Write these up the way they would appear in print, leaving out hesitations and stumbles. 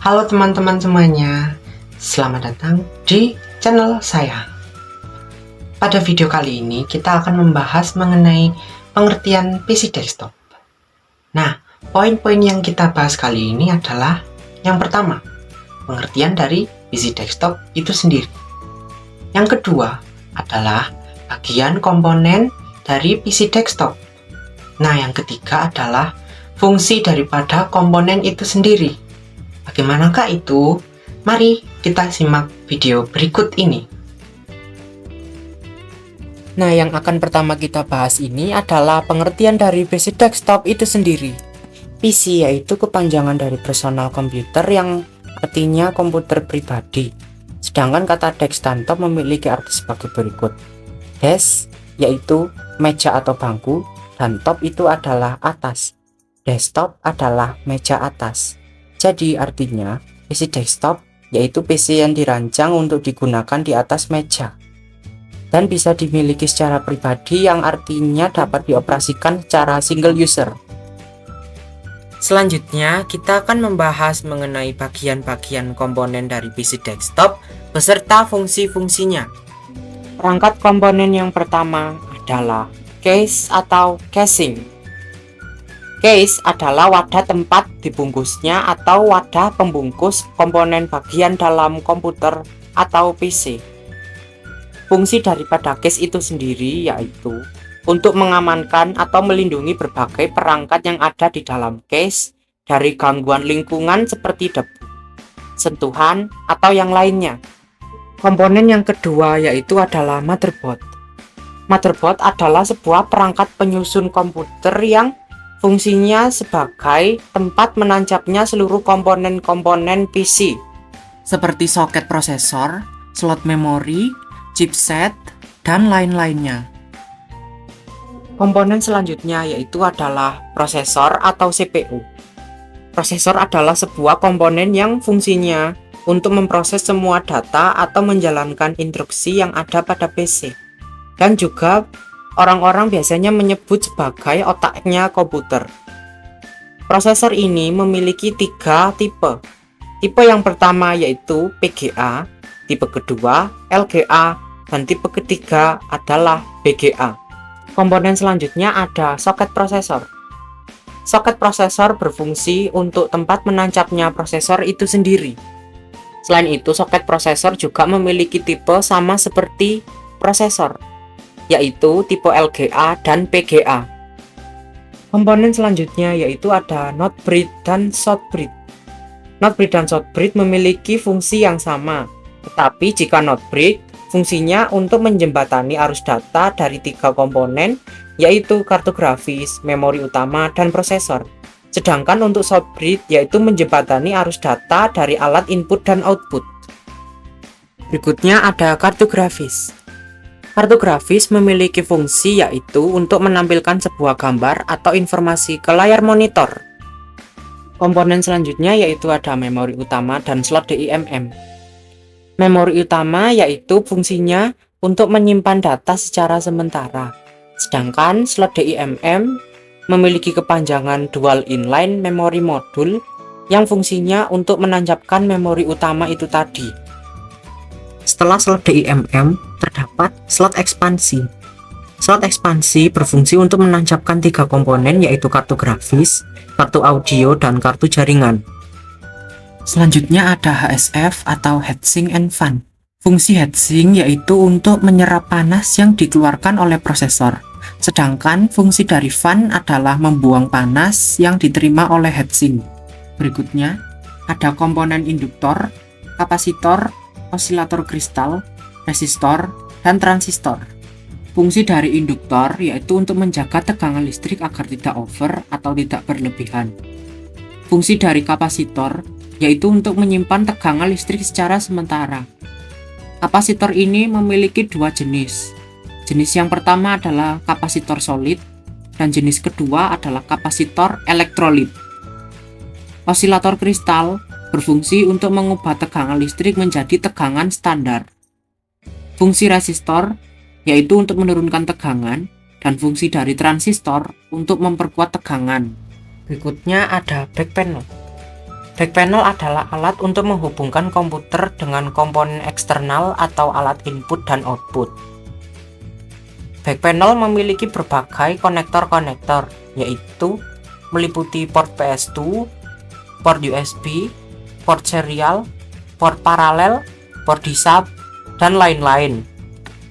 Halo teman-teman semuanya, selamat datang di channel saya. Pada video kali ini kita akan membahas mengenai pengertian PC desktop. Nah, poin-poin yang kita bahas kali ini adalah yang pertama, pengertian dari PC desktop itu sendiri. Yang kedua adalah bagian komponen dari PC desktop. Nah, yang ketiga adalah fungsi daripada komponen itu sendiri. Bagaimanakah itu? Mari kita simak video berikut ini. Nah, yang akan pertama kita bahas ini adalah pengertian dari PC desktop itu sendiri. PC yaitu kepanjangan dari personal computer yang artinya komputer pribadi. Sedangkan kata desktop memiliki arti sebagai berikut. Desk yaitu meja atau bangku, dan top itu adalah atas. Desktop adalah meja atas. Jadi artinya PC desktop yaitu PC yang dirancang untuk digunakan di atas meja dan bisa dimiliki secara pribadi, yang artinya dapat dioperasikan secara single user. Selanjutnya kita akan membahas mengenai bagian-bagian komponen dari PC desktop beserta fungsi-fungsinya. Perangkat komponen yang pertama adalah case atau casing. Case adalah wadah tempat dibungkusnya atau wadah pembungkus komponen bagian dalam komputer atau PC. Fungsi daripada case itu sendiri yaitu untuk mengamankan atau melindungi berbagai perangkat yang ada di dalam case dari gangguan lingkungan seperti debu, sentuhan, atau yang lainnya. Komponen yang kedua yaitu adalah motherboard. Motherboard adalah sebuah perangkat penyusun komputer yang fungsinya sebagai tempat menancapnya seluruh komponen-komponen PC seperti soket prosesor, slot memori, chipset, dan lain-lainnya. Komponen selanjutnya yaitu adalah prosesor atau CPU. Prosesor adalah sebuah komponen yang fungsinya untuk memproses semua data atau menjalankan instruksi yang ada pada PC. Dan juga orang-orang biasanya menyebut sebagai otaknya komputer. Prosesor ini memiliki 3 tipe. Tipe yang pertama yaitu PGA, tipe kedua LGA, dan tipe ketiga adalah BGA. Komponen selanjutnya ada soket prosesor. Soket prosesor berfungsi untuk tempat menancapnya prosesor itu sendiri. Selain itu, soket prosesor juga memiliki tipe sama seperti prosesor, yaitu tipe LGA dan PGA. Komponen selanjutnya yaitu ada not bridge dan short bridge. Not bridge dan short bridge memiliki fungsi yang sama, tetapi jika not bridge, fungsinya untuk menjembatani arus data dari 3 komponen, yaitu kartu grafis, memori utama, dan prosesor. Sedangkan untuk short bridge yaitu menjembatani arus data dari alat input dan output. Berikutnya ada kartu grafis. Kartu grafis memiliki fungsi yaitu untuk menampilkan sebuah gambar atau informasi ke layar monitor. Komponen selanjutnya yaitu ada memori utama dan slot DIMM. Memori utama yaitu fungsinya untuk menyimpan data secara sementara. Sedangkan slot DIMM memiliki kepanjangan dual inline memory module yang fungsinya untuk menancapkan memori utama itu tadi. Setelah slot DIMM terdapat slot ekspansi. Slot ekspansi berfungsi untuk menancapkan 3 komponen yaitu kartu grafis, kartu audio, dan kartu jaringan. Selanjutnya ada HSF atau heatsink and fan. Fungsi heatsink yaitu untuk menyerap panas yang dikeluarkan oleh prosesor. Sedangkan fungsi dari fan adalah membuang panas yang diterima oleh heatsink. Berikutnya ada komponen induktor, kapasitor, osilator kristal, resistor, dan transistor. Fungsi dari induktor yaitu untuk menjaga tegangan listrik agar tidak over atau tidak berlebihan. Fungsi dari kapasitor yaitu untuk menyimpan tegangan listrik secara sementara. Kapasitor ini memiliki 2 jenis. Jenis yang pertama adalah kapasitor solid, dan jenis kedua adalah kapasitor elektrolit. Osilator kristal berfungsi untuk mengubah tegangan listrik menjadi tegangan standar. Fungsi resistor yaitu untuk menurunkan tegangan, dan fungsi dari transistor untuk memperkuat tegangan. Berikutnya ada back panel. Backpanel adalah alat untuk menghubungkan komputer dengan komponen eksternal atau alat input dan output. Backpanel memiliki berbagai konektor-konektor, yaitu meliputi port PS2, port USB, port serial, port paralel, port disab, dan lain-lain.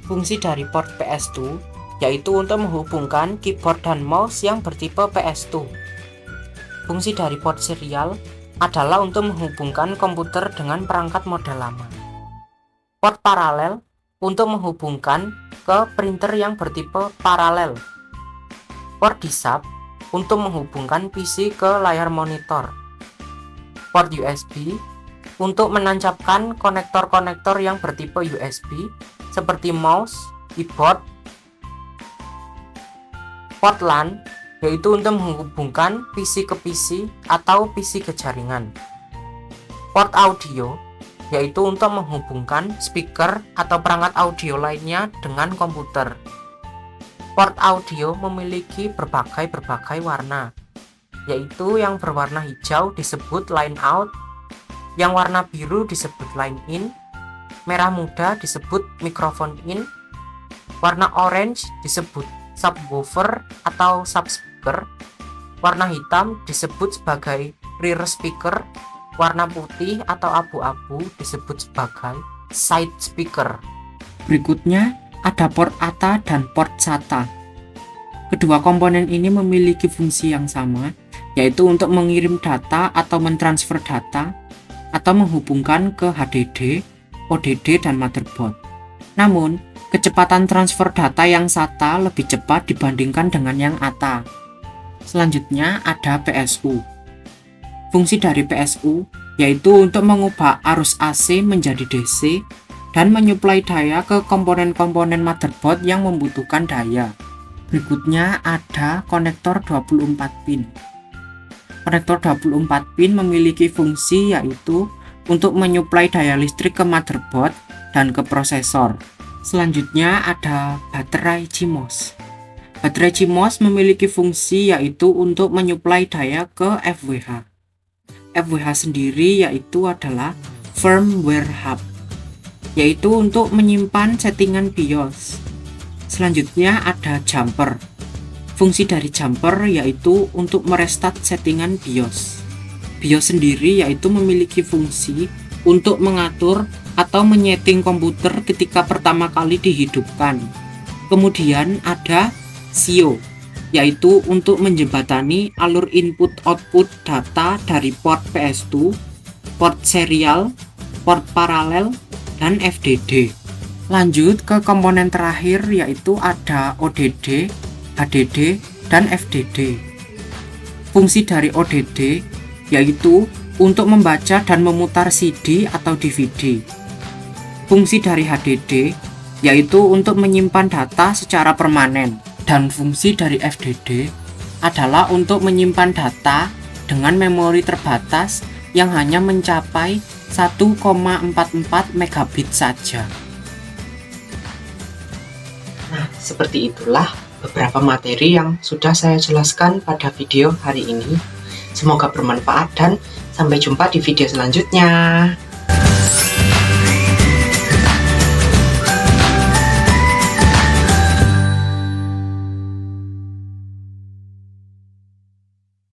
Fungsi dari port PS2 yaitu untuk menghubungkan keyboard dan mouse yang bertipe PS2. Fungsi dari port serial adalah untuk menghubungkan komputer dengan perangkat model lama. Port paralel untuk menghubungkan ke printer yang bertipe paralel. Port disab untuk menghubungkan PC ke layar monitor. Port USB untuk menancapkan konektor-konektor yang bertipe USB seperti mouse, keyboard. Port LAN yaitu untuk menghubungkan PC ke PC atau PC ke jaringan. Port audio yaitu untuk menghubungkan speaker atau perangkat audio lainnya dengan komputer. Port audio memiliki berbagai warna, yaitu yang berwarna hijau disebut line out, yang warna biru disebut line in, merah muda disebut microphone in, warna orange disebut subwoofer atau subspeaker, warna hitam disebut sebagai rear speaker, warna putih atau abu-abu disebut sebagai side speaker. Berikutnya ada port ATA dan port SATA. Kedua komponen ini memiliki fungsi yang sama, yaitu untuk mengirim data atau mentransfer data atau menghubungkan ke HDD, ODD, dan motherboard. Namun, kecepatan transfer data yang SATA lebih cepat dibandingkan dengan yang ATA. Selanjutnya ada PSU. Fungsi dari PSU yaitu untuk mengubah arus AC menjadi DC dan menyuplai daya ke komponen-komponen motherboard yang membutuhkan daya. Berikutnya ada konektor 24 pin. Konektor 24 pin memiliki fungsi yaitu untuk menyuplai daya listrik ke motherboard dan ke prosesor. Selanjutnya ada baterai CMOS. Baterai CMOS memiliki fungsi yaitu untuk menyuplai daya ke FWH. FWH sendiri yaitu adalah firmware hub, yaitu untuk menyimpan settingan BIOS. Selanjutnya ada jumper. Fungsi dari jumper yaitu untuk merestart settingan BIOS. BIOS sendiri yaitu memiliki fungsi untuk mengatur atau menyeting komputer ketika pertama kali dihidupkan. Kemudian ada SIO, yaitu untuk menjembatani alur input-output data dari port PS2, port serial, port paralel, dan FDD. Lanjut ke komponen terakhir yaitu ada ODD, HDD, dan FDD. Fungsi dari ODD yaitu untuk membaca dan memutar CD atau DVD. Fungsi dari HDD yaitu untuk menyimpan data secara permanen. Dan fungsi dari FDD adalah untuk menyimpan data dengan memori terbatas yang hanya mencapai 1,44 megabit saja. Nah, seperti itulah beberapa materi yang sudah saya jelaskan pada video hari ini. Semoga bermanfaat dan sampai jumpa di video selanjutnya.